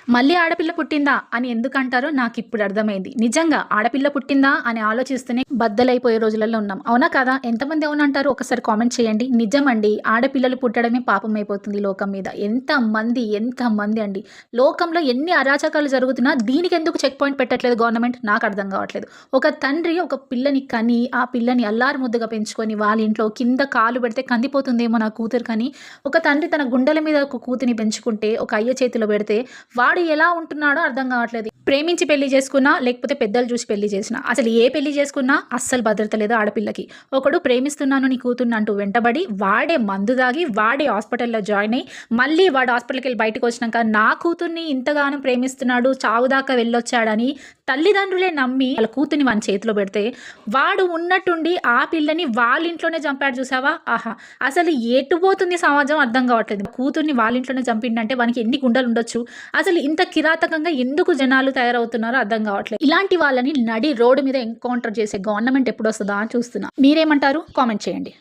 మళ్ళీ ఆడపిల్ల పుట్టిందా అని ఎందుకంటారో నాకిప్పుడు అర్థమైంది. నిజంగా ఆడపిల్ల పుట్టిందా అని ఆలోచిస్తూనే బద్దలైపోయే రోజులలో ఉన్నాం. అవునా కాదా? ఎంతమంది అవునంటారు? ఒకసారి కామెంట్ చేయండి. నిజమండి. ఆడపిల్లలు పుట్టడమే పాపమైపోతుంది ఈ లోకం మీద. ఎంతమంది అండి. లోకంలో ఎన్ని అరాచకాలు జరుగుతున్నా దీనికెందుకు చెక్ పాయింట్ పెట్టట్లేదు గవర్నమెంట్? నాకు అర్థం కావట్లేదు. ఒక తండ్రి ఒక పిల్లని కని, ఆ పిల్లని అల్లారు ముద్దుగా పెంచుకొని వాళ్ళ ఇంట్లో కింద కాలు పెడితే కందిపోతుందేమో నా కూతురు కని, ఒక తండ్రి తన గుండెల మీద ఒక కూతురిని పెంచుకుంటే, ఒక అయ్య చేతిలో పెడితే వాడు ఎలా ఉంటున్నాడో అర్థం కావట్లేదు. ప్రేమించి పెళ్లి చేసుకున్నా, లేకపోతే పెద్దలు చూసి పెళ్లి చేసినా, అసలు ఏ పెళ్లి చేసుకున్నా అస్సలు భద్రత లేదు ఆడపిల్లకి. ఒకడు ప్రేమిస్తున్నాను నీ కూతుర్ని అంటూ వెంటబడి వాడే మందు దాగి వాడే హాస్పిటల్లో జాయిన్ అయ్యి మళ్ళీ వాడు హాస్పిటల్కి వెళ్ళి బయటకు వచ్చినాక నా కూతుర్ని ఇంతగానో ప్రేమిస్తున్నాడు చావు దాకా వెళ్ళొచ్చాడని తల్లిదండ్రులే నమ్మి వాళ్ళ కూతుర్ని వాని చేతిలో పెడితే వాడు ఉన్నట్టుండి ఆ పిల్లని వాళ్ళ ఇంట్లోనే చంపాడు. చూసావా? ఆహా, అసలు ఎటు పోతుంది సమాజం అర్థం కావట్లేదు. కూతుర్ని వాళ్ళ ఇంట్లోనే చంపిండంటే వానికి ఎన్ని గుండెలు ఉండొచ్చు? అసలు ఇంత కిరాతకంగా ఎందుకు జనాలు తయారవుతున్నారో అర్థం కావట్లేదు. ఇలాంటి వాళ్ళని నడి రోడ్డు మీద ఎన్కౌంటర్ చేసే గవర్నమెంట్ ఎప్పుడు వస్తుందా అని చూస్తున్నా. మీరేమంటారు? కామెంట్ చేయండి.